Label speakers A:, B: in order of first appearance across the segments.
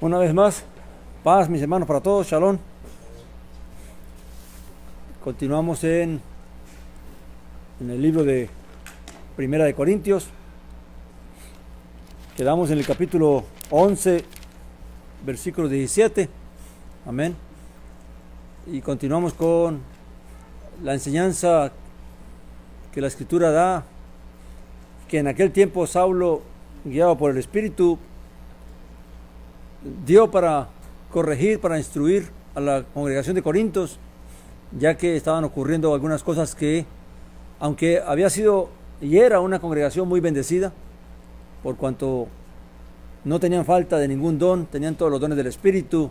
A: Una vez más, paz, mis hermanos, para todos, shalom. Continuamos en el libro de Primera de Corintios. Quedamos en el capítulo 11, versículo 17. Amén. Y continuamos con la enseñanza que la Escritura da, que en aquel tiempo Saulo, guiado por el Espíritu, dio para corregir, para instruir a la congregación de Corintios, ya que estaban ocurriendo algunas cosas que, aunque había sido y era una congregación muy bendecida, por cuanto no tenían falta de ningún don, tenían todos los dones del Espíritu,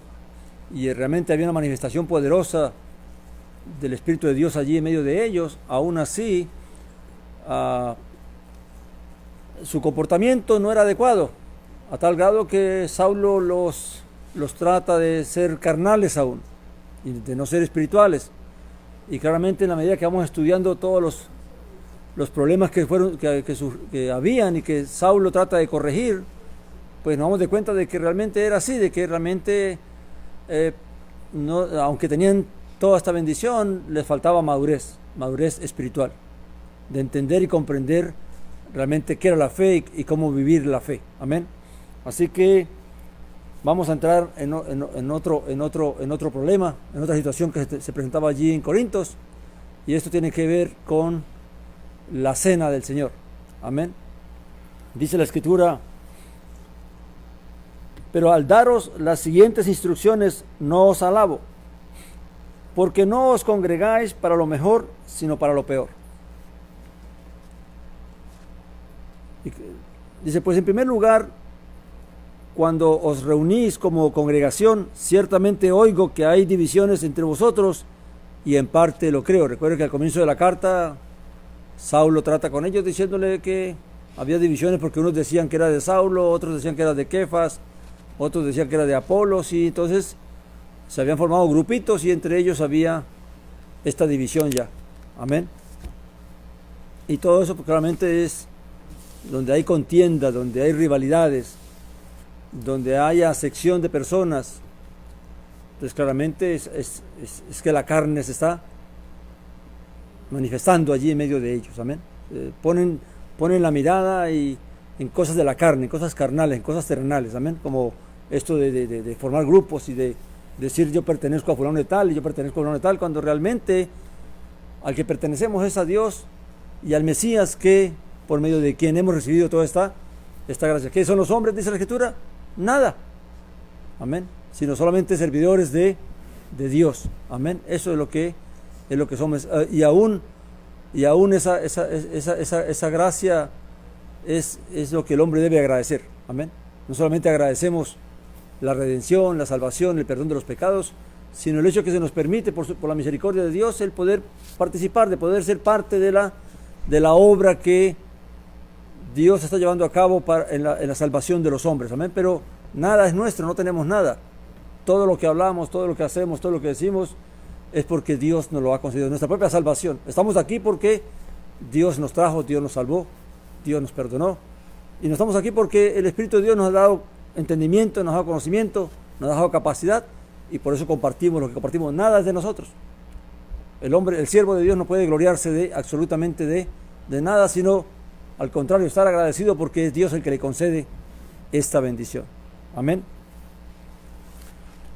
A: y realmente había una manifestación poderosa del Espíritu de Dios allí en medio de ellos. Aún así, su comportamiento no era adecuado, a tal grado que Saulo los trata de ser carnales aún, y de no ser espirituales. Y claramente en la medida que vamos estudiando todos los problemas que habían y que Saulo trata de corregir, pues nos damos de cuenta de que realmente era así, de que realmente, aunque tenían toda esta bendición, les faltaba madurez espiritual, de entender y comprender realmente qué era la fe y cómo vivir la fe. Amén. Así que vamos a entrar en otro problema, en otra situación que se presentaba allí en Corintios, y esto tiene que ver con la cena del Señor. Amén. Dice la Escritura: pero al daros las siguientes instrucciones no os alabo, porque no os congregáis para lo mejor, sino para lo peor. Dice, pues en primer lugar, cuando os reunís como congregación, ciertamente oigo que hay divisiones entre vosotros, y en parte lo creo. Recuerden que al comienzo de la carta, Saulo trata con ellos diciéndole que había divisiones porque unos decían que era de Saulo, otros decían que era de Kefas, otros decían que era de Apolos, y entonces se habían formado grupitos y entre ellos había esta división ya. Amén. Y todo eso claramente es donde hay contienda, donde hay rivalidades, donde haya sección de personas. Entonces claramente es que la carne se está manifestando allí en medio de ellos. Amén. Ponen la mirada en cosas de la carne, en cosas carnales, en cosas terrenales. Amén. Como esto de formar grupos y de decir yo pertenezco a fulano de tal y yo pertenezco a fulano de tal, cuando realmente al que pertenecemos es a Dios y al Mesías, que por medio de quien hemos recibido toda esta gracia. ¿Qué son los hombres? Dice la Escritura. Nada. Amén. Sino solamente servidores de Dios. Amén. Eso es lo que somos. Y aún esa gracia es lo que el hombre debe agradecer. Amén. No solamente agradecemos la redención, la salvación, el perdón de los pecados, sino el hecho que se nos permite por la misericordia de Dios el poder participar, de poder ser parte de la obra que Dios está llevando a cabo en la salvación de los hombres. Amén. Pero nada es nuestro, no tenemos nada. Todo lo que hablamos, todo lo que hacemos, todo lo que decimos es porque Dios nos lo ha concedido, nuestra propia salvación. Estamos aquí porque Dios nos trajo, Dios nos salvó, Dios nos perdonó. Y no estamos aquí porque el Espíritu de Dios nos ha dado entendimiento, nos ha dado conocimiento, nos ha dado capacidad, y por eso compartimos lo que compartimos. Nada es de nosotros. El siervo de Dios no puede gloriarse absolutamente de nada, sino al contrario, estar agradecido porque es Dios el que le concede esta bendición. Amén.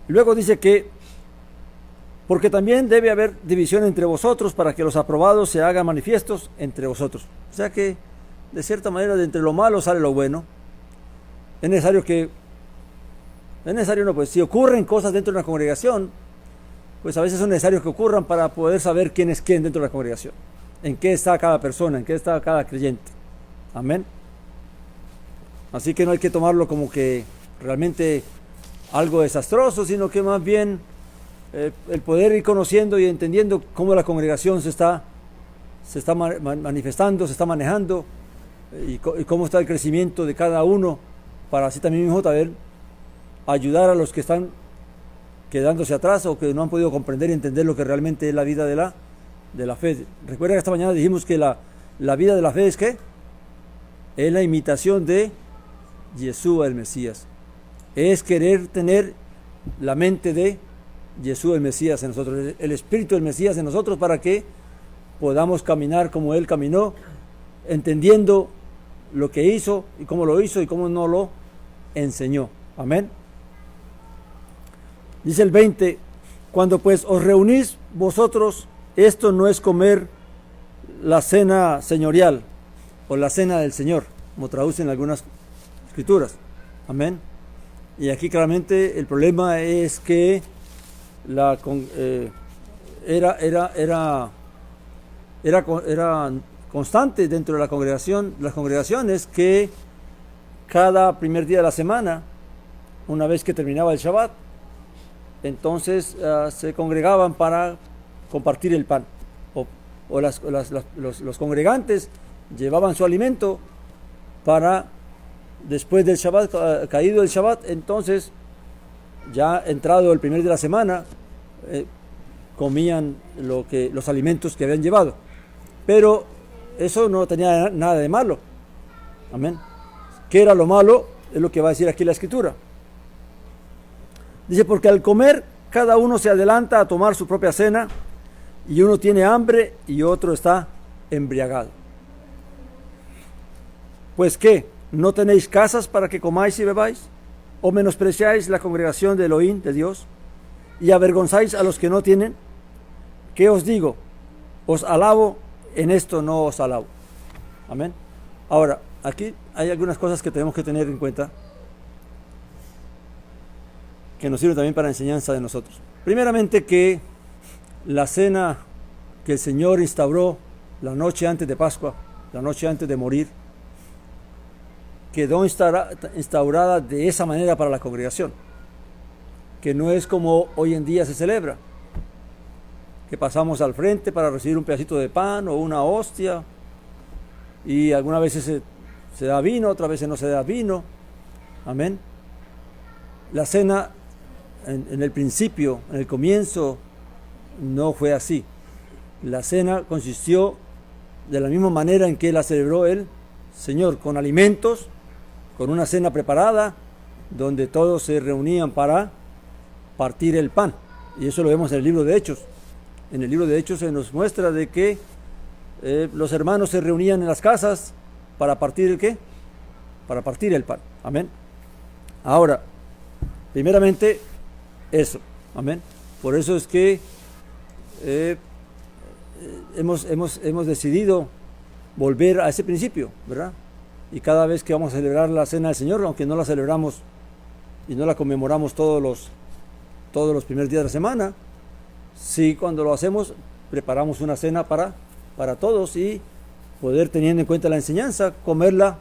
A: Luego dice que porque también debe haber división entre vosotros para que los aprobados se hagan manifiestos entre vosotros. O sea que de cierta manera de entre lo malo sale lo bueno. Es necesario pues si ocurren cosas dentro de una congregación, pues a veces son necesarios que ocurran para poder saber quién es quién dentro de la congregación, en qué está cada persona, en qué está cada creyente. Amén. Así que no hay que tomarlo como que realmente algo desastroso, sino que más bien el poder ir conociendo y entendiendo cómo la congregación se está manifestando, se está manejando, y cómo está el crecimiento de cada uno, para así también mismo también ayudar a los que están quedándose atrás o que no han podido comprender y entender lo que realmente es la vida de la fe. Recuerda que esta mañana dijimos que la vida de la fe es ¿qué? Es la imitación de Yeshua el Mesías. es querer tener la mente de Jesús el Mesías en nosotros, el Espíritu del Mesías en nosotros, para que podamos caminar como Él caminó, entendiendo lo que hizo y cómo lo hizo y cómo no lo enseñó. Amén. Dice el 20, cuando pues os reunís vosotros, esto no es comer la cena señorial o la cena del Señor, como traducen algunas escrituras. Amén. Y aquí claramente el problema es que era constante dentro de la congregación, las congregaciones, que cada primer día de la semana, una vez que terminaba el Shabbat, entonces se congregaban para compartir el pan, o los congregantes llevaban su alimento para después del Shabbat, caído el Shabbat, entonces ya entrado el primer día de la semana, comían los alimentos que habían llevado. Pero eso no tenía nada de malo. Amén. ¿Qué era lo malo? Es lo que va a decir aquí la Escritura. Dice, porque al comer cada uno se adelanta a tomar su propia cena, y uno tiene hambre y otro está embriagado. Pues ¿qué? ¿No tenéis casas para que comáis y bebáis? ¿O menospreciáis la congregación de Elohim, de Dios, y avergonzáis a los que no tienen? ¿Qué os digo? Os alabo, en esto no os alabo. Amén. Ahora, aquí hay algunas cosas que tenemos que tener en cuenta, que nos sirven también para enseñanza de nosotros. Primeramente, que la cena que el Señor instauró la noche antes de Pascua, la noche antes de morir, quedó instaurada de esa manera para la congregación, que no es como hoy en día se celebra, que pasamos al frente para recibir un pedacito de pan o una hostia, y algunas veces se da vino, otras veces no se da vino. Amén. La cena en el principio, en el comienzo, no fue así. La cena consistió de la misma manera en que la celebró el Señor, con alimentos, con una cena preparada, donde todos se reunían para partir el pan. Y eso lo vemos en el libro de Hechos. En el libro de Hechos se nos muestra de que los hermanos se reunían en las casas para partir el ¿qué? Para partir el pan. Amén. Ahora, primeramente, eso. Amén. Por eso es que hemos decidido volver a ese principio, ¿verdad? Y cada vez que vamos a celebrar la cena del Señor, aunque no la celebramos y no la conmemoramos todos los primeros días de la semana, sí, cuando lo hacemos, preparamos una cena para todos y poder, teniendo en cuenta la enseñanza, comerla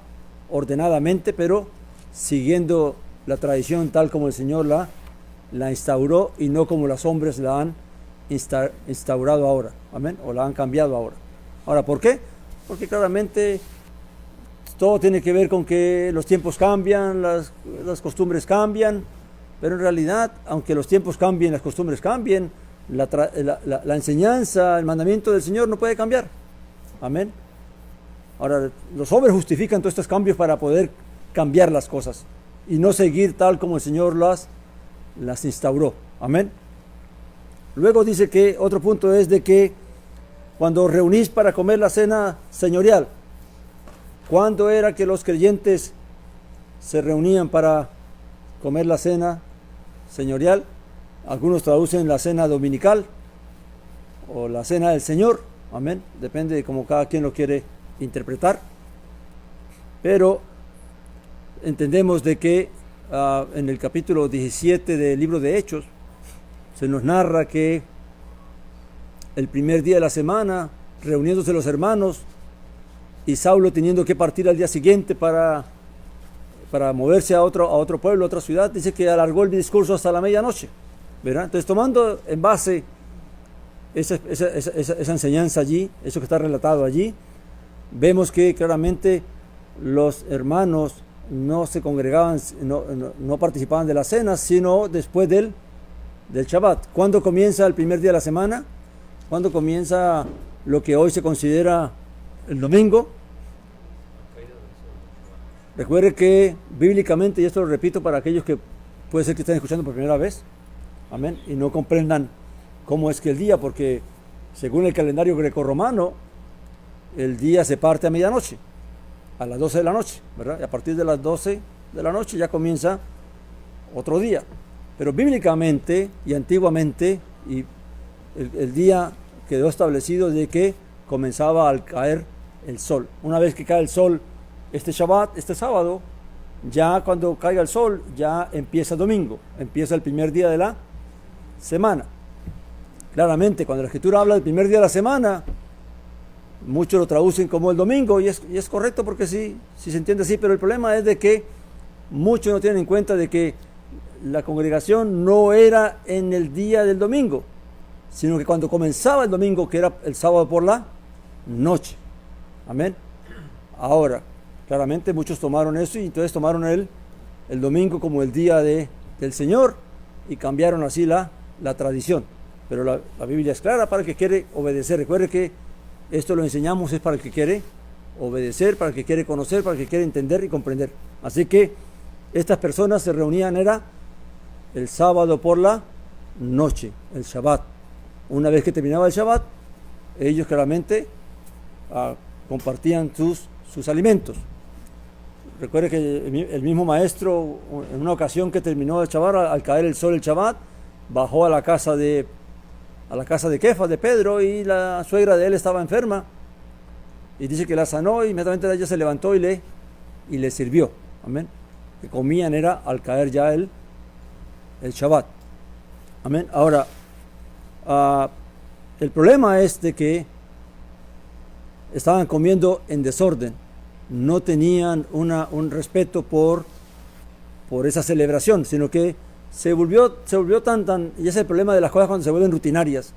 A: ordenadamente, pero siguiendo la tradición tal como el Señor la instauró, y no como los hombres la han instaurado ahora. Amén. O la han cambiado ahora. Ahora, ¿por qué? Porque claramente todo tiene que ver con que los tiempos cambian, las costumbres cambian, pero en realidad, aunque los tiempos cambien, las costumbres cambien, la enseñanza, el mandamiento del Señor no puede cambiar. Amén. Ahora, los hombres justifican todos estos cambios para poder cambiar las cosas y no seguir tal como el Señor las instauró. Amén. Luego dice que otro punto es de que cuando reunís para comer la cena señorial, ¿cuándo era que los creyentes se reunían para comer la cena señorial? Algunos traducen la cena dominical o la cena del Señor. Amén. Depende de cómo cada quien lo quiere interpretar. Pero entendemos de que en el capítulo 17 del libro de Hechos se nos narra que el primer día de la semana, reuniéndose los hermanos, y Saulo teniendo que partir al día siguiente para moverse a otro pueblo, a otra ciudad, dice que alargó el discurso hasta la medianoche, ¿verdad? Entonces, tomando en base esa enseñanza allí, eso que está relatado allí, vemos que claramente los hermanos no se congregaban, no participaban de la cena, sino después del Shabbat. ¿Cuándo comienza el primer día de la semana? ¿Cuándo comienza lo que hoy se considera el domingo? Recuerde que bíblicamente, y esto lo repito para aquellos que puede ser que estén escuchando por primera vez, amén, y no comprendan cómo es que el día, porque según el calendario grecorromano, el día se parte a medianoche, a las 12 de la noche, ¿verdad? Y a partir de las 12 de la noche ya comienza otro día. Pero bíblicamente y antiguamente, y el día quedó establecido de que comenzaba al caer el sol. Una vez que cae el sol, este Shabbat, este sábado, ya cuando caiga el sol, ya empieza el domingo, empieza el primer día de la semana. Claramente, cuando la Escritura habla del primer día de la semana, muchos lo traducen como el domingo, y es correcto porque sí se entiende así, pero el problema es de que muchos no tienen en cuenta de que la congregación no era en el día del domingo, sino que cuando comenzaba el domingo, que era el sábado por la noche. Amén. Ahora, claramente muchos tomaron eso y entonces tomaron el domingo como el día del Señor y cambiaron así la tradición. Pero la Biblia es clara para el que quiere obedecer. Recuerde que esto lo enseñamos es para el que quiere obedecer, para el que quiere conocer, para el que quiere entender y comprender. Así que estas personas se reunían, era el sábado por la noche, el Shabbat. Una vez que terminaba el Shabbat, ellos claramente compartían sus alimentos. Recuerde que el mismo maestro, en una ocasión que terminó el Shabbat, al caer el sol el Shabbat, bajó a la casa de Kefas, de Pedro, y la suegra de él estaba enferma, y dice que la sanó, y inmediatamente ella se levantó y le sirvió. Amén. Que comían era al caer ya el Shabbat. Amén. Ahora, el problema es de que estaban comiendo en desorden, no tenían un respeto por esa celebración, sino que se volvió tan, y ese es el problema de las cosas cuando se vuelven rutinarias,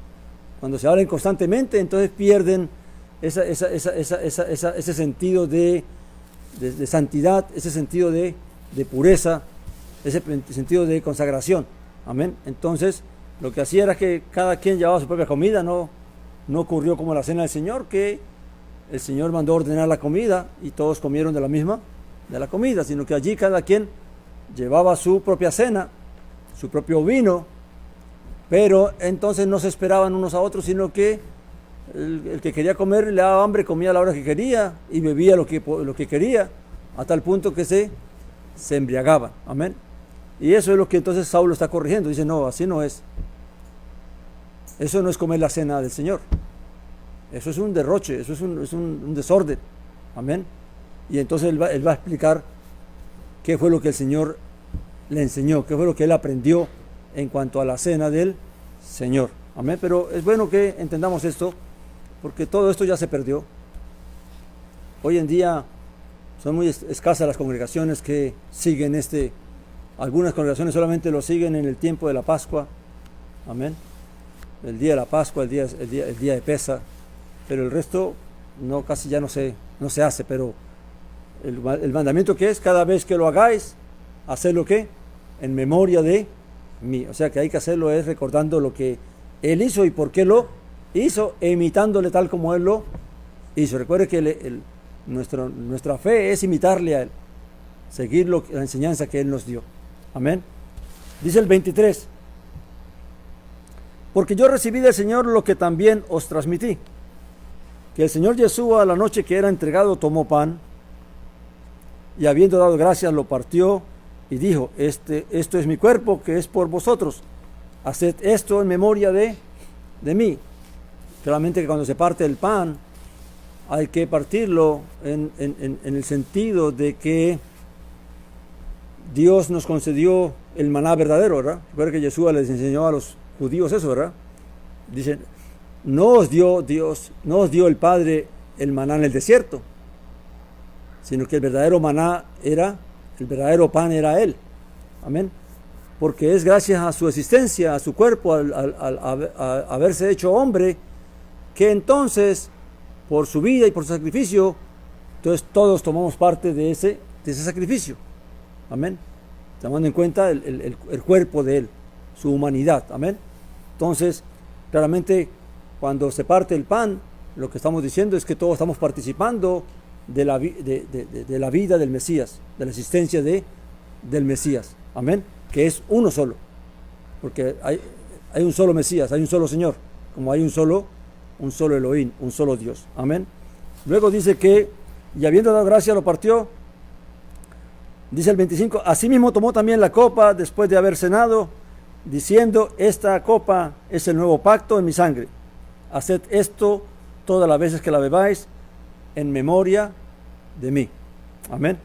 A: cuando se hablan constantemente, entonces pierden ese sentido de santidad, ese sentido de pureza, ese sentido de consagración. Amén. Entonces, lo que hacía era que cada quien llevaba su propia comida. No ocurrió como la cena del Señor, que el Señor mandó ordenar la comida y todos comieron de la comida, sino que allí cada quien llevaba su propia cena, su propio vino, pero entonces no se esperaban unos a otros, sino que el que quería comer, le daba hambre, comía a la hora que quería y bebía lo que quería, a tal punto que se embriagaban. Amén. Y eso es lo que entonces Saulo está corrigiendo. Dice, no, así no es. Eso no es comer la cena del Señor. Eso es un derroche, eso es un desorden. Amén. Y entonces él va a explicar qué fue lo que el Señor le enseñó, qué fue lo que él aprendió en cuanto a la cena del Señor. Amén. Pero es bueno que entendamos esto, porque todo esto ya se perdió. Hoy en día son muy escasas las congregaciones que siguen algunas congregaciones solamente lo siguen en el tiempo de la Pascua. Amén. El día de la Pascua, el día de Pesa, pero el resto casi ya no se hace. Pero el mandamiento que es, cada vez que lo hagáis, hacedlo ¿qué? En memoria de mí. O sea que hay que hacerlo es recordando lo que Él hizo y por qué lo hizo, e imitándole tal como Él lo hizo. Recuerde que nuestra fe es imitarle a Él, seguir la enseñanza que Él nos dio. Amén. Dice el 23, porque yo recibí del Señor lo que también os transmití, que el Señor Yeshua, a la noche que era entregado, tomó pan, y habiendo dado gracias, lo partió y dijo, esto es mi cuerpo, que es por vosotros, haced esto en memoria de mí. Claramente que cuando se parte el pan, hay que partirlo en el sentido de que Dios nos concedió el maná verdadero, ¿verdad? Recuerda que Yeshua les enseñó a los judíos eso, ¿verdad? Dicen, no os dio el Padre el maná en el desierto, sino que el verdadero maná el verdadero pan era Él. Amén. Porque es gracias a su existencia, a su cuerpo, al haberse hecho hombre, que entonces, por su vida y por su sacrificio, entonces todos tomamos parte de ese sacrificio. Amén. Tomando en cuenta el cuerpo de Él, su humanidad. Amén. Entonces, claramente, cuando se parte el pan, lo que estamos diciendo es que todos estamos participando de la vida del Mesías, de la existencia del Mesías. Amén. que es uno solo, porque hay un solo Mesías, hay un solo Señor, como hay un solo Elohim, un solo Dios. Amén. Luego dice que, y habiendo dado gracia, lo partió. Dice el 25, asimismo tomó también la copa después de haber cenado, diciendo, esta copa es el nuevo pacto en mi sangre. Haced esto todas las veces que la bebáis en memoria de mí. Amén.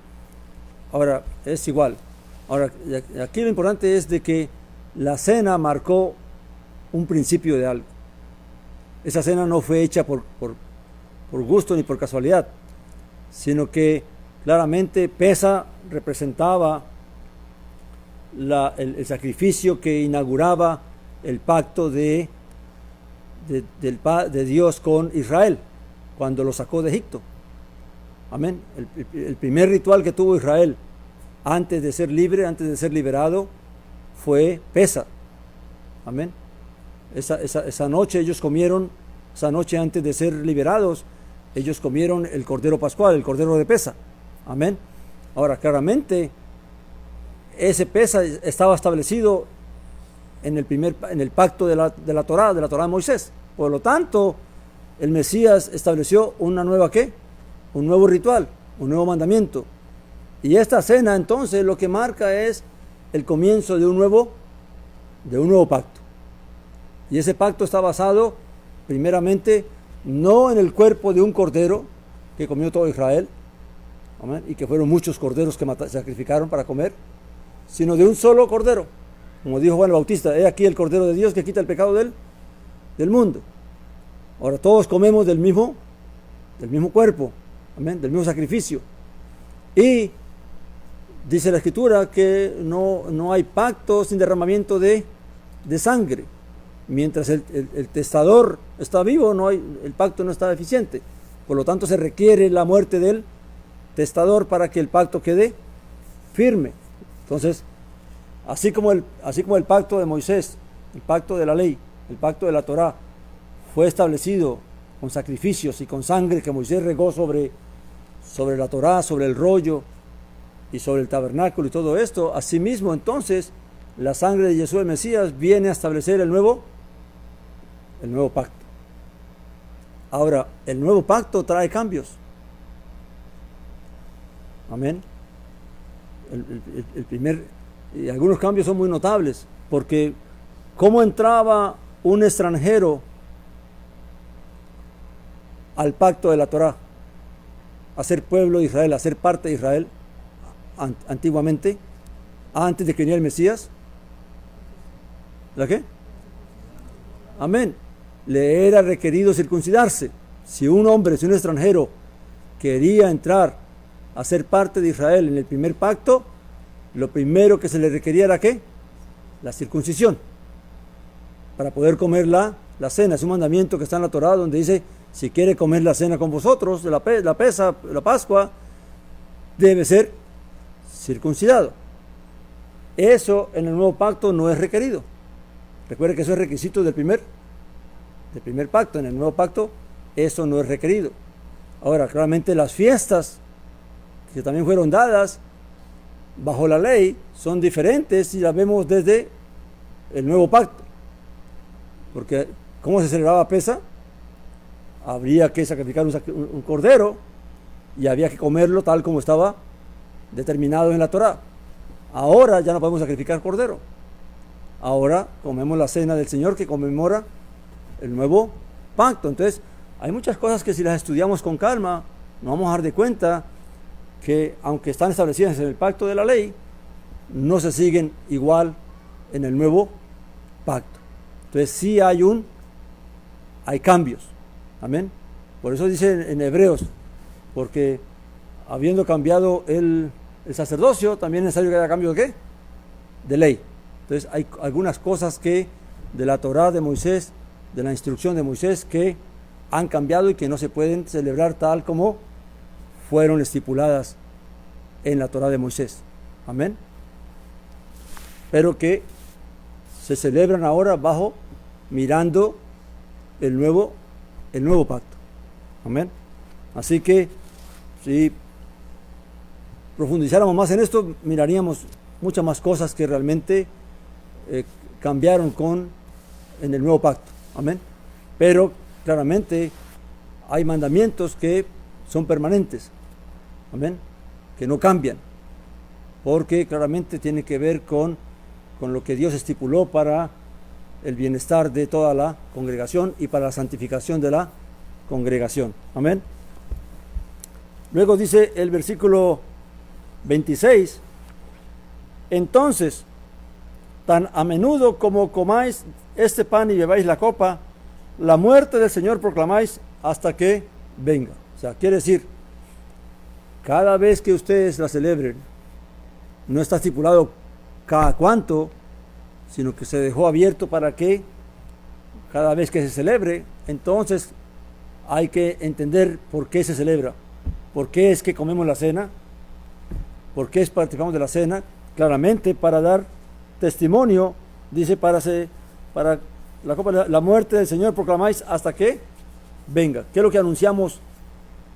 A: Ahora, es igual. Ahora, aquí lo importante es de que la cena marcó un principio de algo. Esa cena no fue hecha por gusto ni por casualidad, sino que claramente Pesa representaba el sacrificio que inauguraba el pacto de Dios con Israel, cuando lo sacó de Egipto. Amén. El primer ritual que tuvo Israel antes de ser libre, antes de ser liberado, fue Pesa. Amén. Esa noche ellos comieron, esa noche antes de ser liberados, ellos comieron el cordero pascual, el cordero de Pesa. Amén. Ahora, claramente, ese Pesa estaba establecido en el pacto de la Torá de Moisés. Por lo tanto, el Mesías estableció una nueva ¿qué? Un nuevo ritual, un nuevo mandamiento. Y esta cena, entonces, lo que marca es el comienzo de un nuevo pacto. Y ese pacto está basado, primeramente, no en el cuerpo de un cordero que comió todo Israel, amén, y que fueron muchos corderos que sacrificaron para comer, sino de un solo cordero. Como dijo Juan el Bautista, he aquí el cordero de Dios que quita el pecado del mundo. Ahora todos comemos del mismo cuerpo, amén, del mismo sacrificio. Y dice la Escritura que no hay pacto sin derramamiento de sangre. Mientras el testador está vivo, el pacto no está eficiente. Por lo tanto, se requiere la muerte del testador para que el pacto quede firme. Entonces, así como el pacto de Moisés, el pacto de la ley, el pacto de la Torá, fue establecido con sacrificios y con sangre que Moisés regó sobre la Torá, sobre el rollo y sobre el tabernáculo y todo esto, asimismo entonces la sangre de Jesús el Mesías viene a establecer el nuevo pacto. Ahora, el nuevo pacto trae cambios. Amén. Y algunos cambios son muy notables, porque ¿cómo entraba un extranjero al pacto de la Torá? A ser pueblo de Israel, a ser parte de Israel, antiguamente, antes de que viniera el Mesías. ¿La qué? Amén. Le era requerido circuncidarse. Si un extranjero quería entrar a ser parte de Israel en el primer pacto, lo primero que se le requería era ¿qué? La circuncisión, para poder comer la cena. Es un mandamiento que está en la Torá, donde dice, si quiere comer la cena con vosotros, la Pascua, debe ser circuncidado. Eso en el nuevo pacto no es requerido. Recuerde que eso es requisito del primer pacto. En el nuevo pacto eso no es requerido. Ahora, claramente las fiestas que también fueron dadas bajo la ley son diferentes si las vemos desde el nuevo pacto. Porque ¿cómo se celebraba Pesa? Habría que sacrificar un cordero y había que comerlo tal como estaba determinado en la Torá. Ahora ya no podemos sacrificar cordero. Ahora comemos la cena del Señor que conmemora el nuevo pacto. Entonces, hay muchas cosas que si las estudiamos con calma, nos vamos a dar de cuenta que aunque están establecidas en el pacto de la ley, no se siguen igual en el nuevo pacto. Entonces sí hay cambios. Amén. Por eso dice en Hebreos, porque habiendo cambiado el sacerdocio, también es necesario que haya cambio de ¿qué? De ley. Entonces hay algunas cosas que de la Torá de Moisés, de la instrucción de Moisés, que han cambiado y que no se pueden celebrar tal como fueron estipuladas en la Torá de Moisés. Amén. Pero que se celebran ahora mirando el nuevo pacto. Amén. Así que si profundizáramos más en esto, miraríamos muchas más cosas que realmente cambiaron en el nuevo pacto. Amén. Pero claramente hay mandamientos que son permanentes. Amén. Que no cambian. Porque claramente tiene que ver con lo que Dios estipuló para el bienestar de toda la congregación y para la santificación de la congregación. Amén. Luego dice el versículo 26: entonces, tan a menudo como comáis este pan y bebáis la copa, la muerte del Señor proclamáis hasta que venga. O sea, quiere decir, cada vez que ustedes la celebren, no está estipulado cada cuánto, sino que se dejó abierto para que cada vez que se celebre, entonces hay que entender por qué se celebra, por qué es que comemos la cena, por qué participamos de la cena, claramente para dar testimonio, dice, para la copa de la muerte del Señor proclamáis hasta que venga. ¿Qué es lo que anunciamos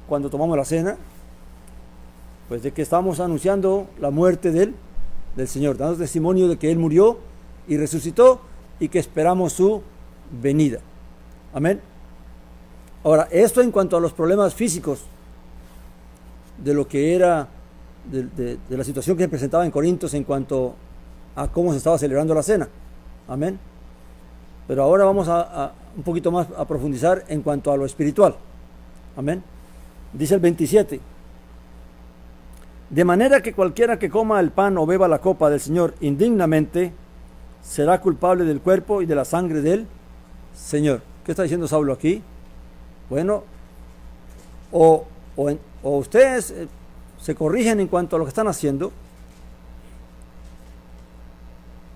A: cuando tomamos la cena? Pues de que estamos anunciando la muerte del Señor, dando testimonio de que Él murió y resucitó y que esperamos su venida. Amén. Ahora, esto en cuanto a los problemas físicos de lo que era, de la situación que se presentaba en Corintios en cuanto a cómo se estaba celebrando la cena. Amén. Pero ahora vamos a un poquito más a profundizar en cuanto a lo espiritual. Amén. Dice el 27: de manera que cualquiera que coma el pan o beba la copa del Señor indignamente, será culpable del cuerpo y de la sangre del Señor. ¿Qué está diciendo Saulo aquí? Bueno, o ustedes se corrigen en cuanto a lo que están haciendo,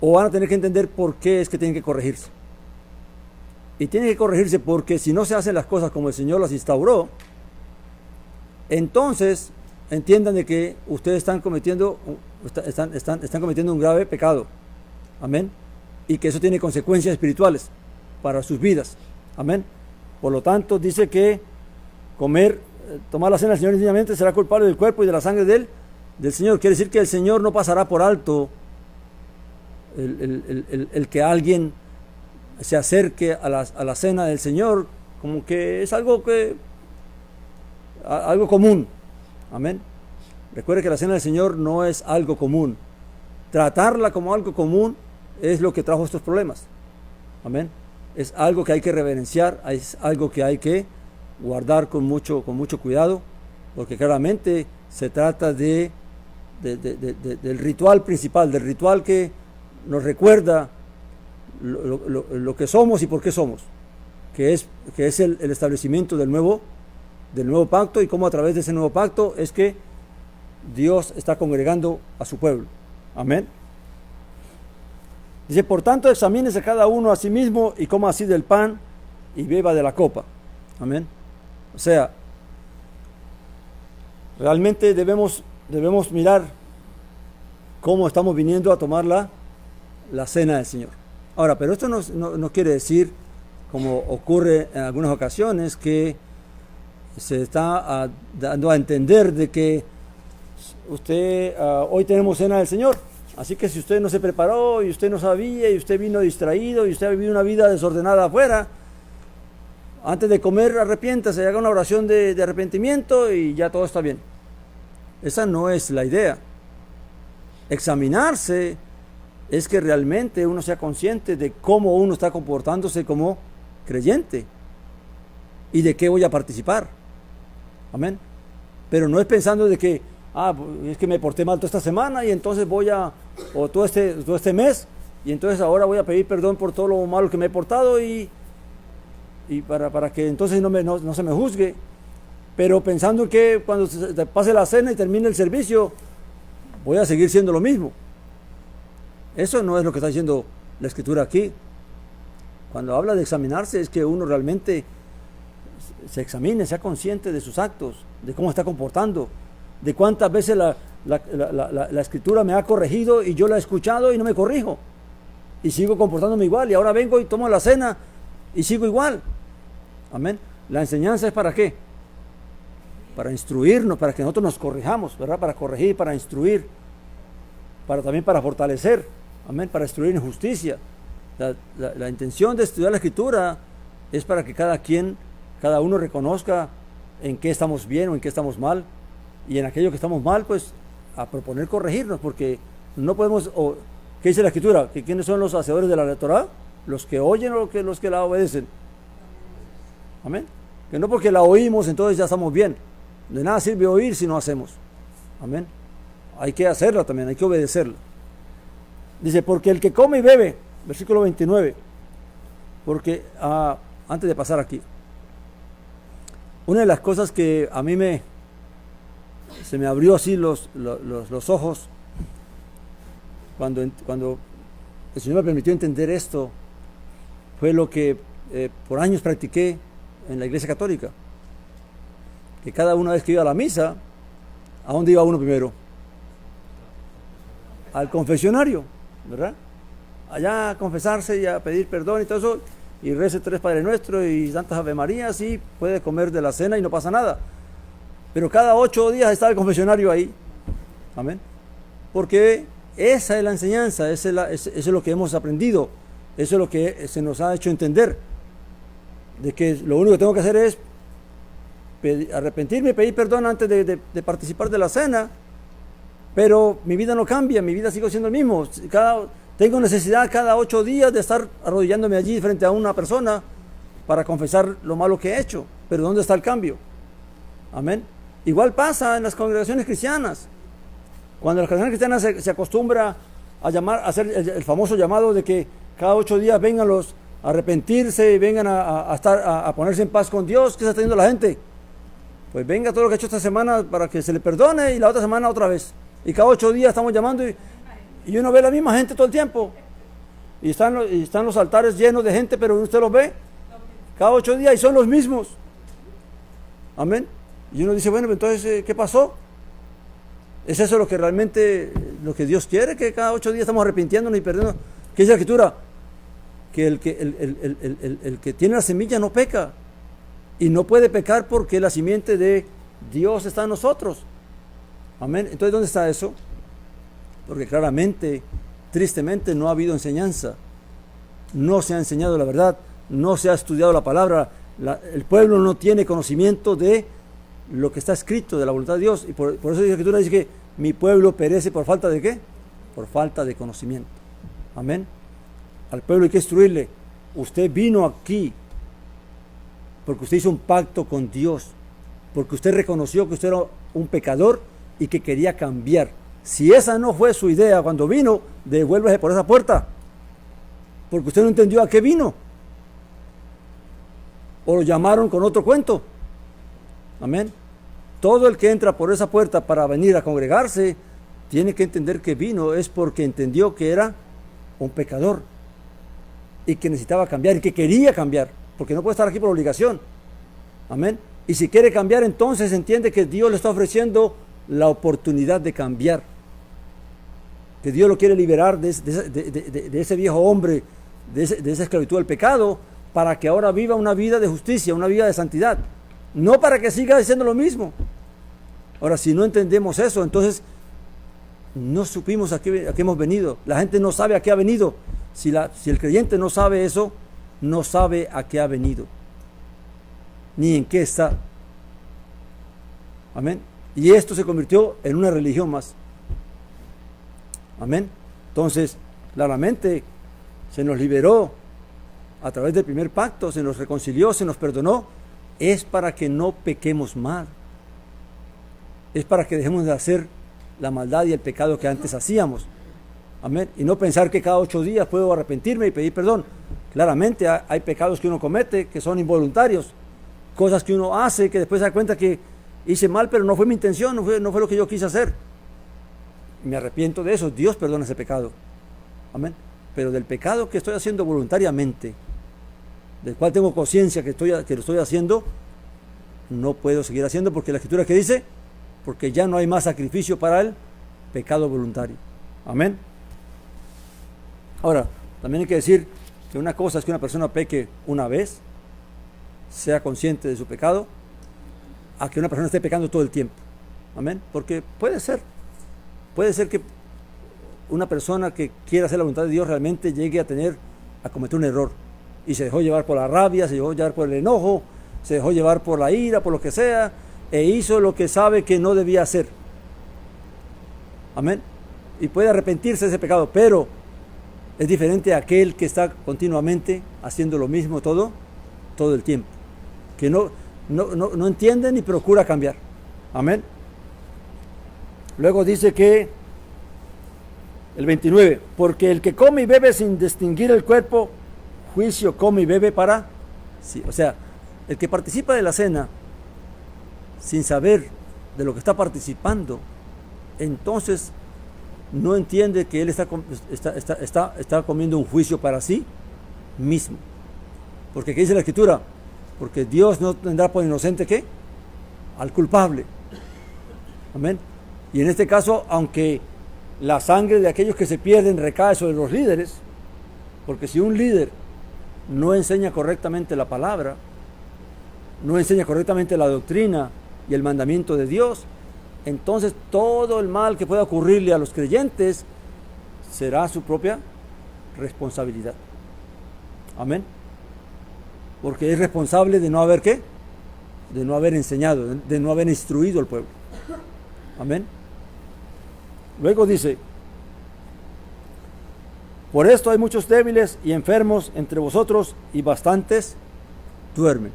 A: o van a tener que entender por qué es que tienen que corregirse. Y tienen que corregirse porque si no se hacen las cosas como el Señor las instauró, entonces entiendan de que ustedes están cometiendo un grave pecado. Amén. Y que eso tiene consecuencias espirituales para sus vidas. Amén. Por lo tanto, dice que tomar la cena del Señor indignamente será culpable del cuerpo y de la sangre del Señor. Quiere decir que el Señor no pasará por alto el que alguien se acerque a la cena del Señor, como que es algo común. Amén. Recuerde que la cena del Señor no es algo común. Tratarla como algo común es lo que trajo estos problemas. Amén. Es algo que hay que reverenciar, es algo que hay que guardar con mucho cuidado, porque claramente se trata del ritual principal, del ritual que nos recuerda lo que somos y por qué somos, que es el establecimiento del nuevo pacto, y cómo a través de ese nuevo pacto es que Dios está congregando a su pueblo. Amén. Dice, por tanto, examínese cada uno a sí mismo y coma así del pan y beba de la copa. Amén. O sea, realmente debemos mirar cómo estamos viniendo a tomar la cena del Señor. Ahora, pero esto no quiere decir, como ocurre en algunas ocasiones, que se está dando a entender de que hoy tenemos cena del Señor, así que si usted no se preparó y usted no sabía y usted vino distraído y usted ha vivido una vida desordenada afuera, antes de comer arrepiéntase, haga una oración de arrepentimiento y ya todo está bien. Esa no es la idea. Examinarse es que realmente uno sea consciente de cómo uno está comportándose como creyente y de qué voy a participar. Amén. Pero no es pensando de que es que me porté mal toda esta semana y entonces o todo este mes, y entonces ahora voy a pedir perdón por todo lo malo que me he portado y para que entonces no se me juzgue, pero pensando que cuando se pase la cena y termine el servicio voy a seguir siendo lo mismo. Eso no es lo que está diciendo la Escritura aquí. Cuando habla de examinarse es que uno realmente se examine, sea consciente de sus actos, de cómo está comportando, de cuántas veces la Escritura me ha corregido y yo la he escuchado y no me corrijo y sigo comportándome igual, y ahora vengo y tomo la cena y sigo igual. Amén. La enseñanza es ¿para qué? Para instruirnos, para que nosotros nos corrijamos, ¿verdad? Para corregir, para instruir. también para fortalecer, amén, para destruir injusticia. La intención de estudiar la Escritura es para que cada uno reconozca en qué estamos bien o en qué estamos mal, y en aquello que estamos mal, pues a proponer corregirnos, porque no podemos, ¿qué dice la Escritura? ¿Que quiénes son los hacedores de la Torá? Los que oyen o los que la obedecen. Amén. Que no porque la oímos entonces ya estamos bien. De nada sirve oír si no hacemos. Amén. Hay que hacerla también, hay que obedecerla. Dice, porque el que come y bebe, versículo 29, porque antes de pasar aquí, una de las cosas que a mí se me abrió así los ojos cuando el Señor me permitió entender esto, fue lo que por años practiqué en la Iglesia Católica. Que cada una vez que iba a la misa, ¿a dónde iba uno primero? Al confesionario, ¿verdad? Allá a confesarse y a pedir perdón y todo eso, y rece 3 Padre Nuestro y Santas Ave Marías, y puede comer de la cena y no pasa nada. Pero cada 8 días está el confesionario ahí. Amén. Porque esa es la enseñanza, eso es lo que hemos aprendido, eso es lo que se nos ha hecho entender, de que lo único que tengo que hacer es arrepentirme y pedir perdón antes de participar de la cena, pero mi vida no cambia, mi vida sigue siendo el mismo. Tengo necesidad cada 8 días de estar arrodillándome allí frente a una persona para confesar lo malo que he hecho, pero ¿dónde está el cambio? Amén. Igual pasa en las congregaciones cristianas. Cuando las congregaciones cristianas se acostumbra a hacer el famoso llamado de que cada 8 días vengan a arrepentirse y vengan a ponerse en paz con Dios, ¿qué está teniendo la gente? Pues venga todo lo que ha hecho esta semana para que se le perdone, y la otra semana otra vez. Y cada 8 días estamos llamando y uno ve la misma gente todo el tiempo. Y están los altares llenos de gente, pero usted los ve cada 8 días y son los mismos. Amén. Y uno dice, bueno, entonces, ¿qué pasó? ¿Es eso lo que realmente, lo que Dios quiere? Que cada 8 días estamos arrepintiéndonos y perdiendo. ¿Qué dice la Escritura? Que el que tiene la semilla no peca. Y no puede pecar porque la simiente de Dios está en nosotros. Amén. Entonces, ¿dónde está eso? Porque claramente, tristemente, no ha habido enseñanza. No se ha enseñado la verdad. No se ha estudiado la palabra. El pueblo no tiene conocimiento de lo que está escrito, de la voluntad de Dios. Y por eso dice la Escritura, dice que mi pueblo perece por falta de ¿qué? Por falta de conocimiento. Amén. Al pueblo hay que instruirle. Usted vino aquí porque usted hizo un pacto con Dios, porque usted reconoció que usted era un pecador y que quería cambiar. Si esa no fue su idea cuando vino, devuélvase por esa puerta, porque usted no entendió a qué vino, o lo llamaron con otro cuento. Amén. Todo el que entra por esa puerta para venir a congregarse tiene que entender que vino es porque entendió que era un pecador y que necesitaba cambiar y que quería cambiar, porque no puede estar aquí por obligación. Amén. Y si quiere cambiar, entonces entiende que Dios le está ofreciendo la oportunidad de cambiar, que Dios lo quiere liberar de ese viejo hombre, de esa esclavitud del pecado, para que ahora viva una vida de justicia, una vida de santidad, no para que siga diciendo lo mismo. Ahora, si no entendemos eso, entonces no supimos a qué hemos venido. La gente no sabe a qué ha venido. Si el creyente no sabe eso, no sabe a qué ha venido, ni en qué está. Amén. Y esto se convirtió en una religión más. Amén. Entonces, claramente, se nos liberó a través del primer pacto, se nos reconcilió, se nos perdonó. Es para que no pequemos mal. Es para que dejemos de hacer la maldad y el pecado que antes hacíamos. Amén. Y no pensar que cada 8 días puedo arrepentirme y pedir perdón. Claramente hay pecados que uno comete que son involuntarios. Cosas que uno hace que después se da cuenta que hice mal, pero no fue mi intención, no fue lo que yo quise hacer. Me arrepiento de eso. Dios perdona ese pecado. Amén. Pero del pecado que estoy haciendo voluntariamente, del cual tengo conciencia que lo estoy haciendo, no puedo seguir haciendo, porque la Escritura que dice, porque ya no hay más sacrificio para el pecado voluntario. Amén. Ahora, también hay que decir que una cosa es que una persona peque una vez, sea consciente de su pecado, a que una persona esté pecando todo el tiempo. Amén. Porque puede ser que una persona que quiera hacer la voluntad de Dios realmente llegue a cometer un error. Y se dejó llevar por la rabia, se dejó llevar por el enojo, se dejó llevar por la ira, por lo que sea, e hizo lo que sabe que no debía hacer. Amén. Y puede arrepentirse de ese pecado, pero es diferente a aquel que está continuamente haciendo lo mismo todo el tiempo. Que no entiende ni procura cambiar. Amén. Luego dice que el 29, porque el que come y bebe sin distinguir el cuerpo, juicio come y bebe para sí. O sea, el que participa de la cena sin saber de lo que está participando, entonces no entiende que él está comiendo un juicio para sí mismo. Porque ¿qué dice la Escritura? Porque Dios no tendrá por inocente ¿qué? Al culpable. Amén. Y en este caso, aunque la sangre de aquellos que se pierden recae sobre los líderes, porque si un líder no enseña correctamente la palabra, no enseña correctamente la doctrina y el mandamiento de Dios, entonces todo el mal que pueda ocurrirle a los creyentes será su propia responsabilidad. Amén. Porque es responsable de no haber ¿qué? De no haber enseñado, de no haber instruido al pueblo. Amén. Luego dice, por esto hay muchos débiles y enfermos entre vosotros y bastantes duermen.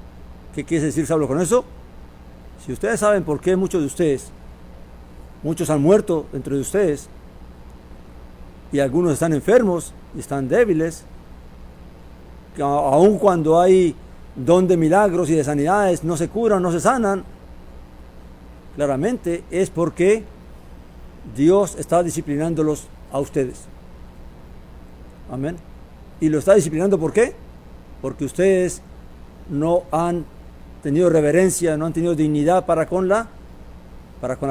A: ¿Qué quiere decir Saulo con eso? Si ustedes saben por qué muchos han muerto entre ustedes y algunos están enfermos y están débiles, que aun cuando hay don de milagros y de sanidades, no se curan, no se sanan, claramente es porque Dios está disciplinándolos a ustedes. Amén. Y lo está disciplinando ¿por qué? Porque ustedes no han tenido reverencia, no han tenido dignidad para con la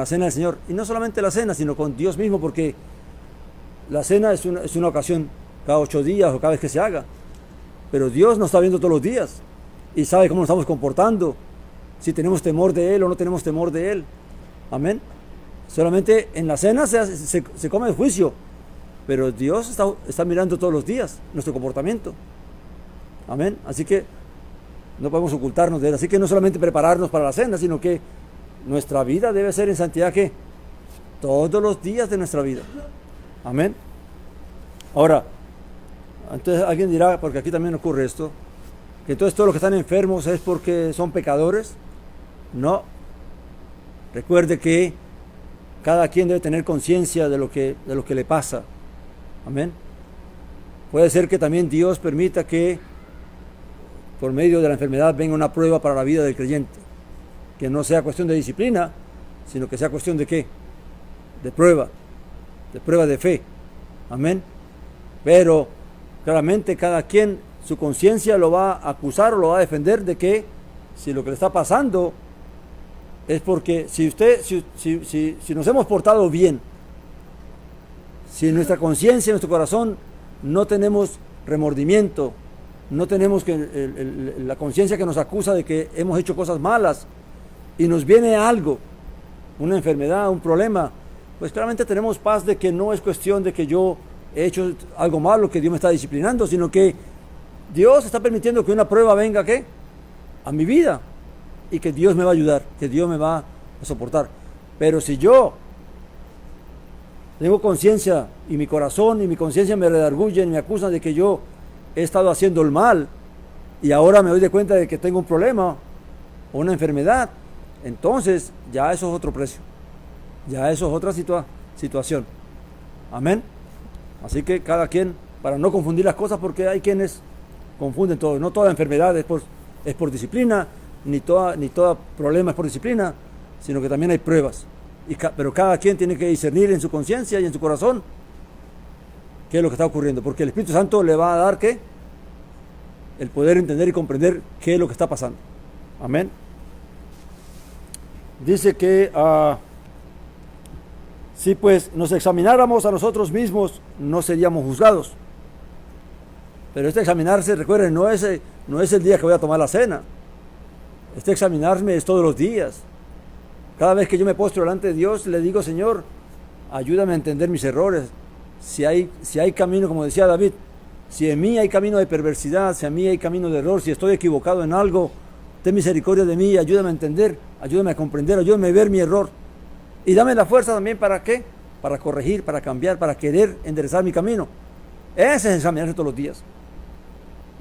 A: cena del Señor. Y no solamente la cena, sino con Dios mismo, porque la cena es una ocasión cada 8 días o cada vez que se haga. Pero Dios nos está viendo todos los días y sabe cómo nos estamos comportando, si tenemos temor de Él o no tenemos temor de Él. Amén. Solamente en la cena se come el juicio, pero Dios está mirando todos los días nuestro comportamiento. Amén. Así que no podemos ocultarnos de Él. Así que no solamente prepararnos para la cena, sino que nuestra vida debe ser en santidad ¿qué? Todos los días de nuestra vida. Amén. Ahora, entonces alguien dirá, porque aquí también ocurre esto, que entonces todos los que están enfermos es porque son pecadores. No. Recuerde que cada quien debe tener conciencia de lo que le pasa. Amén. Puede ser que también Dios permita que por medio de la enfermedad venga una prueba para la vida del creyente. Que no sea cuestión de disciplina, sino que sea cuestión de ¿qué? De prueba de fe. Amén. Pero claramente cada quien, su conciencia lo va a acusar o lo va a defender de que si lo que le está pasando es porque si nos hemos portado bien, si en nuestra conciencia, en nuestro corazón no tenemos remordimiento, no tenemos la conciencia que nos acusa de que hemos hecho cosas malas y nos viene algo, una enfermedad, un problema, pues claramente tenemos paz de que no es cuestión de que yo he hecho algo malo, que Dios me está disciplinando, sino que Dios está permitiendo que una prueba venga ¿qué? A mi vida y que Dios me va a ayudar, que Dios me va a soportar. Pero si yo tengo conciencia y mi corazón y mi conciencia me redargullen, me acusan de que yo he estado haciendo el mal y ahora me doy de cuenta de que tengo un problema o una enfermedad, entonces ya eso es otro precio, ya eso es otra situación. Amén. Así que cada quien, para no confundir las cosas, porque hay quienes confunden todo, no toda enfermedad es por disciplina, ni todo problema es por disciplina, sino que también hay pruebas. Pero cada quien tiene que discernir en su conciencia y en su corazón qué es lo que está ocurriendo, porque el Espíritu Santo le va a dar ¿qué? El poder entender y comprender qué es lo que está pasando. Amén. Dice que si pues nos examináramos a nosotros mismos, no seríamos juzgados. Pero este examinarse, recuerden, no es el día que voy a tomar la cena. Este examinarme es todos los días. Cada vez que yo me postro delante de Dios, le digo, Señor, ayúdame a entender mis errores, si hay camino, como decía David, si en mí hay camino de perversidad, si en mí hay camino de error, si estoy equivocado en algo, ten misericordia de mí, ayúdame a entender, ayúdame a comprender, ayúdame a ver mi error. Y dame la fuerza también, ¿para qué? Para corregir, para cambiar, para querer enderezar mi camino. Ese es examinarse todos los días.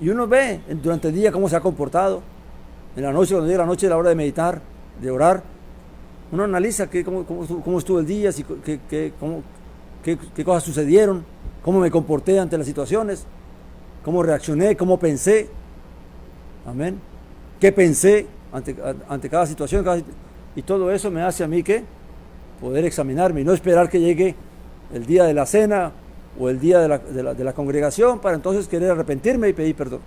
A: Y uno ve durante el día cómo se ha comportado. En la noche, cuando llega la noche, a la hora de meditar, de orar, uno analiza cómo estuvo el día, qué cosas sucedieron, cómo me comporté ante las situaciones, cómo reaccioné, cómo pensé. Amén. ¿Qué pensé ante cada situación? Y todo eso me hace a mí que poder examinarme y no esperar que llegue el día de la cena o el día de la congregación para entonces querer arrepentirme y pedir perdón.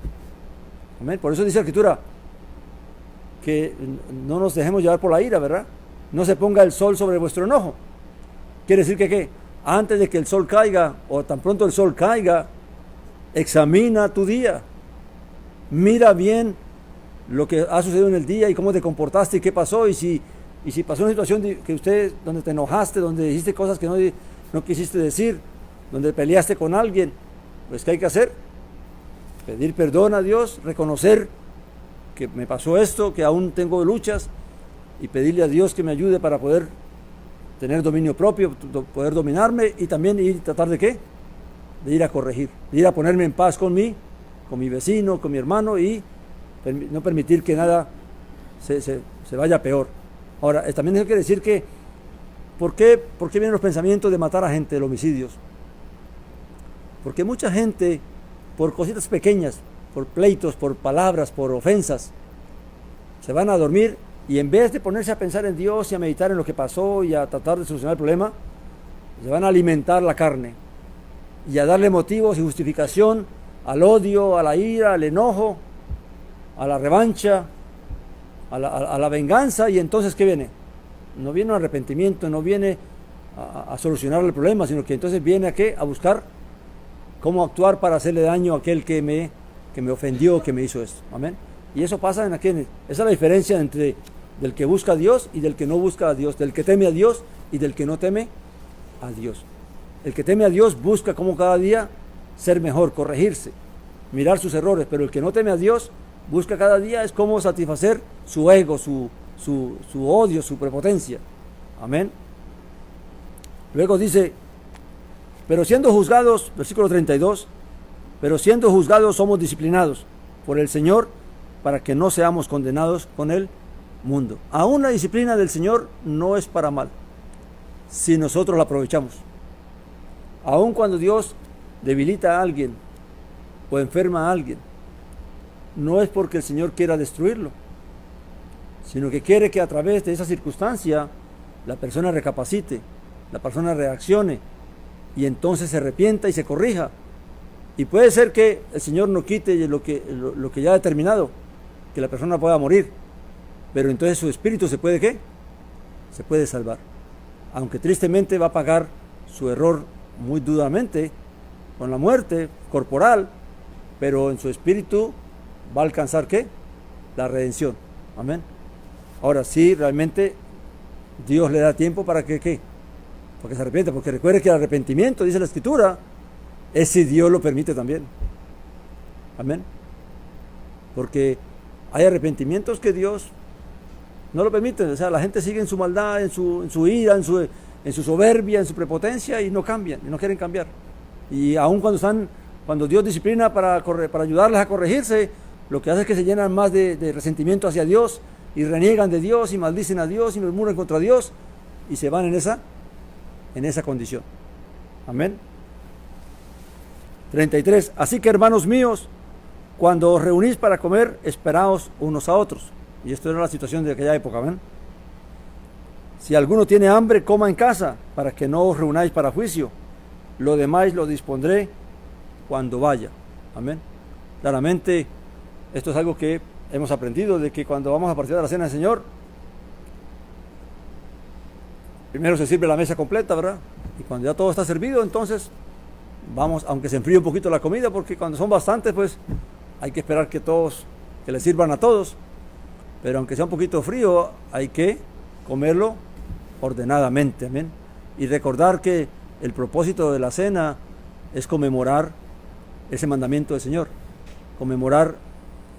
A: Amén. Por eso dice la Escritura que no nos dejemos llevar por la ira, ¿verdad? No se ponga el sol sobre vuestro enojo. Quiere decir que ¿qué? Antes de que el sol caiga o tan pronto el sol caiga, examina tu día. Mira bien lo que ha sucedido en el día y cómo te comportaste y qué pasó, y si pasó una situación donde te enojaste, donde dijiste cosas que no quisiste decir, donde peleaste con alguien, pues ¿qué hay que hacer? Pedir perdón a Dios, reconocer que me pasó esto, que aún tengo luchas, y pedirle a Dios que me ayude para poder tener dominio propio, poder dominarme, y también tratar de ¿qué? De ir a corregir, de ir a ponerme en paz con mi vecino, con mi hermano, y no permitir que nada se vaya peor. Ahora, también hay que decir que ¿por qué vienen los pensamientos de matar a gente, de los homicidios? Porque mucha gente, por cositas pequeñas, por pleitos, por palabras, por ofensas, se van a dormir y en vez de ponerse a pensar en Dios y a meditar en lo que pasó y a tratar de solucionar el problema, se van a alimentar la carne y a darle motivos y justificación al odio, a la ira, al enojo, a la revancha, a la venganza. Y entonces ¿qué viene? No viene un arrepentimiento, no viene a solucionar el problema, sino que entonces viene ¿a qué? A buscar cómo actuar para hacerle daño a aquel que me ofendió, que me hizo esto. Amén. Y eso pasa en aquel. Esa es la diferencia entre del que busca a Dios y del que no busca a Dios, del que teme a Dios y del que no teme a Dios. El que teme a Dios busca como cada día ser mejor, corregirse, mirar sus errores, pero el que no teme a Dios busca cada día es cómo satisfacer su ego, su odio, su prepotencia. Amén. Luego dice, pero siendo juzgados, versículo 32, pero siendo juzgados somos disciplinados por el Señor para que no seamos condenados con el mundo. Aún la disciplina del Señor no es para mal, si nosotros la aprovechamos. Aún cuando Dios debilita a alguien o enferma a alguien, no es porque el Señor quiera destruirlo, sino que quiere que a través de esa circunstancia la persona recapacite, la persona reaccione y entonces se arrepienta y se corrija. Y puede ser que el Señor no quite lo que ya ha determinado, que la persona pueda morir, pero entonces su espíritu se puede ¿qué? Se puede salvar, aunque tristemente va a pagar su error muy duramente con la muerte corporal, pero en su espíritu va a alcanzar ¿qué? La redención. Amén. Ahora sí, realmente Dios le da tiempo para que ¿qué? Porque se arrepienta, porque recuerde que el arrepentimiento, dice la Escritura, es si Dios lo permite también. Amén. Porque hay arrepentimientos que Dios no lo permite. O sea, la gente sigue en su maldad, en su ira, en su soberbia, en su prepotencia, y no cambian, y no quieren cambiar. Y aun cuando Dios disciplina para ayudarles a corregirse, lo que hace es que se llenan más de resentimiento hacia Dios, y reniegan de Dios, y maldicen a Dios, y murmuran contra Dios, y se van en esa condición. Amén. 33. Así que, hermanos míos, cuando os reunís para comer, esperaos unos a otros. Y esto era la situación de aquella época. ¿Ven? Si alguno tiene hambre, coma en casa, para que no os reunáis para juicio. Lo demás lo dispondré cuando vaya. Amén. Claramente, esto es algo que hemos aprendido, de que cuando vamos a participar de la cena del Señor, primero se sirve la mesa completa, ¿verdad? Y cuando ya todo está servido, entonces vamos, aunque se enfríe un poquito la comida, porque cuando son bastantes, pues hay que esperar que les sirvan a todos. Pero aunque sea un poquito frío, hay que comerlo ordenadamente. Amén. Y recordar que el propósito de la cena es conmemorar ese mandamiento del Señor, conmemorar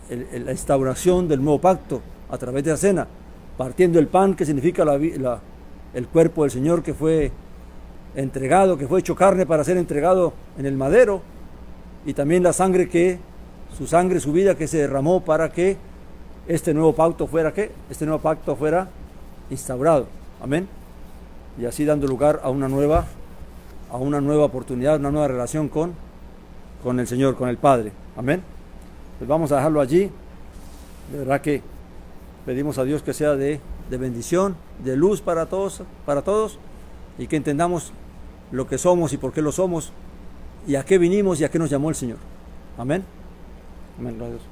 A: la instauración del nuevo pacto a través de la cena, partiendo el pan, que significa el cuerpo del Señor que fue entregado, que fue hecho carne para ser entregado en el madero, y también la sangre su vida que se derramó para que este nuevo pacto fuera instaurado. Amén. Y así dando lugar a una nueva oportunidad, una nueva relación con el Señor, con el Padre. Amén. Pues vamos a dejarlo allí. De verdad que pedimos a Dios que sea de bendición, de luz para todos, y que entendamos lo que somos y por qué lo somos, y a qué vinimos y a qué nos llamó el Señor. Amén. Amén. Gracias.